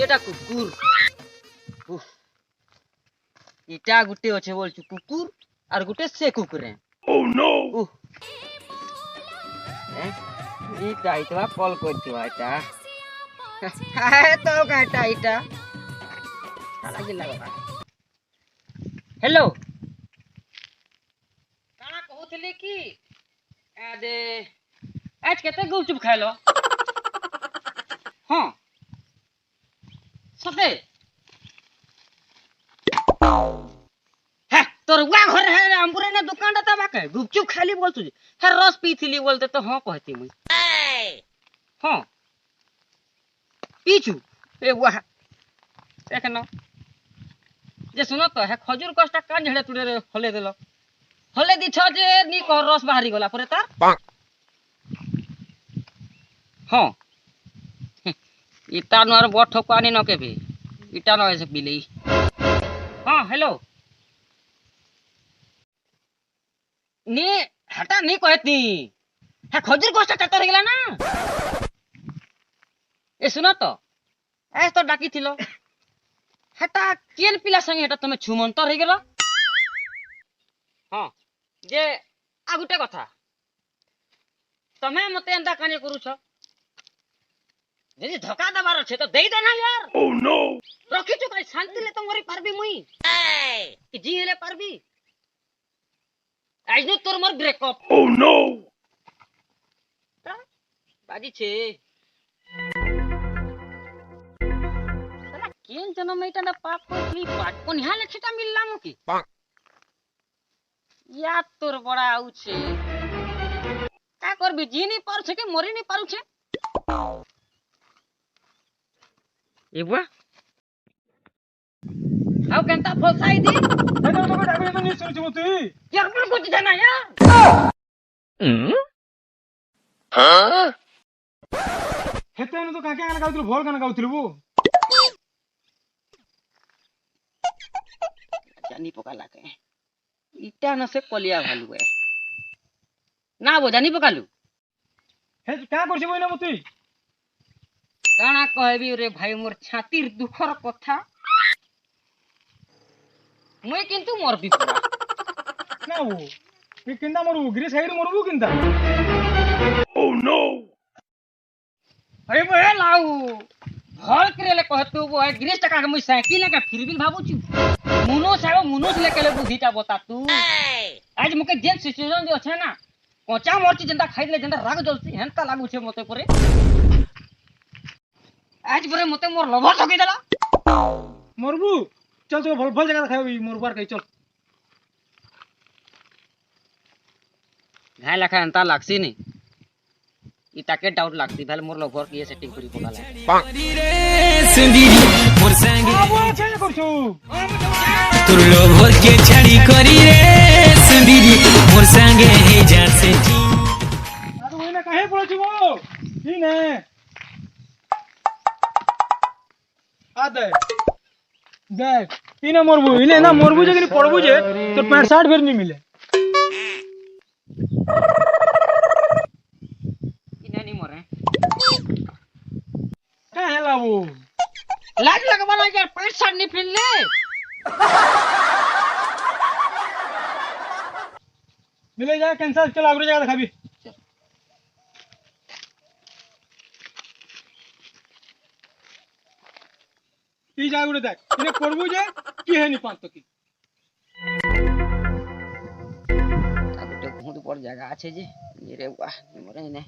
এটা কুকুর এটা গুটে আছে বলছু কুকুর আর গুটে সে কুকুরে ও নো এটা এটা কল করছিবা এটা তো কাটা এটা সারা গিলা বাবা हेलो काना कहूथली कि दे आज केते गुपचुप खाइलो हां सते हे तोर वा घर है हमपुरे ना दुकान ता बाके गुपचुप खाली बोलतु हे रस पीथिली बोलते तो हां कहती मुई हां पीचू ए वाह देखनो जे सुनो तो है खजूर कष्टा कान झड़े तुडे हले देलो हले दिछ जे नी को रस बाहरी गला परे तार हां इटा नर बठ ठोकानी न के भी इटा न ऐसे बिले हां हेलो नी हटा नी कहती है खजूर कष्टा चतर गेला ना ए सुनो तो ऐस तो डाकी थिलो हेटा केन पिला संगे हेटा तमे छुमंतर हे गेलो हां जे आ गुटे कथा तमे मते एंदा काने करू छ जदी धोखा दबार छे तो देई देना यार ओ नो रखी छु काई शांति ले तो मरी पारबी मुई कि जी हेले पारबी आज नो तोर मोर ब्रेकअप ओ नो बाजी छे केन जन्म एटा ना पाप कोई पाट कोन यहाँ लक्षिता मिलला मुकी या तोर बड़ा आउ छे का करबी जी नहीं पार छे के मरी नहीं पारु छे एबा हाउ केनता फसाई दी हेलो मको डाबे तो नहीं सुन छमती यार मन कुछ जाना यार हां हेते न तो काके गाना गाउतलु भोल गाना गाउतलु बो जानी पकाला के इटा न से कलिया भालू है ना वो जानी पकालू हे का करछि बोइना मती काना कहबी रे भाई मोर छातीर दुखर कथा मुई किंतु मरबी पूरा ना वो ए किंदा मरबू गिरी साइड मरबू किंदा ओ नो अरे बे लाऊ हल करेले कहतु वो गिरीश टका के मुई साइकिल लेके फिरबिल भाबू छु मुनोस लेके बुद्धीटा बता तू आज मके जेन सिचुएशन जे छै ना कोचा मरची जंदा खाइ ले जंदा राग जलसी हेनता लागू छे मते परे आज परे मते मोर लभर ठकी देला मरबू चल तो भल भल जगह खाइबी मरबार कहि चल घाय लखा हेनता लागसी नी इटाके डाउट लागती भेल मोर लभर के सेटिंग करी पकाला मोर संगे आबो छै करछु तोर लोभर के छड़ी करी रे सुंदरी मोर संगे हे जा से अरे ओइना काहे पड़छु गो ई ने आ दे देख इने मरबू इने ना मरबू जे कि पड़बू जे तो 65 फेर नहीं मिले इने नहीं मरे का है लाबू लाग लगवा ना यार 65 नहीं फिर ले मिले जा कैंसल चल आगरे जगह खाबी ई जा उड़े देख इने करबू जे की है नि पांच तो की आगुटे बहुत बड़ जगह আছে जे रे वाह मरे ने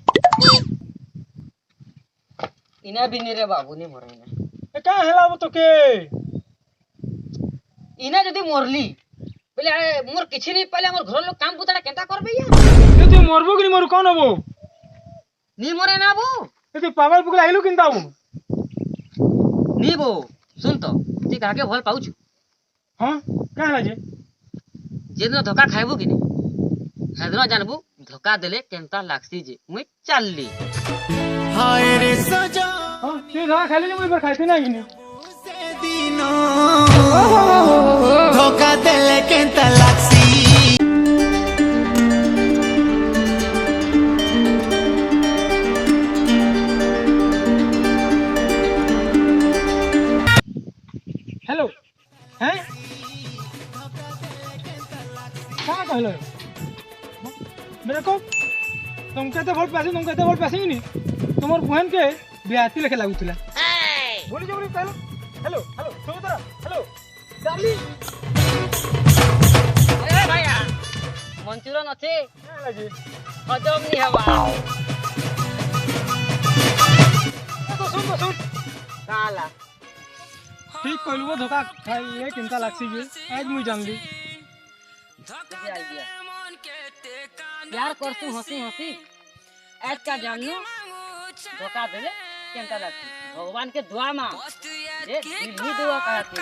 इना भी नि रे बाबू नि मरे ने ए का हेलाबो तो के इना जदी मरली बोले मोर किछि नहीं पहले मोर घर लोग काम पुताड़ा केंता करबे यार ए तू मरबो कि मरु कोन हबो नी मरे ना बो ए तू पागल पुगला आइलु किंता बो नी बो सुन तो ती काके भल पाउछु हां का हला जे जेनो धोखा खाइबो कि नहीं हेदनो जानबो धोखा देले केंता लागसी जे मुई चलली हाय रे सजा हां तू धोखा खाइले मुई पर खाइते ना कि नहीं धोखा देले केंता लागसी देखो तुमके तो भल पासी तुमके तो भल पासी नी तुमर बहन के बियाती लेके लागुतला बोली जो बोली पहले hello hello Sumitra hello darling अरे भैया मंचूरियन अच्छे लगी हजम नहीं हवा तो सुन काला ठीक कहलु वो धोखा खाई ये चिंता लागसी जे आज मुई जानली तुझे आइडिया यार करतू हंसी हंसी आज का जानियो धोखा देले चिंता लगती भगवान के दुआ मां ये दिल ही दुआ कहती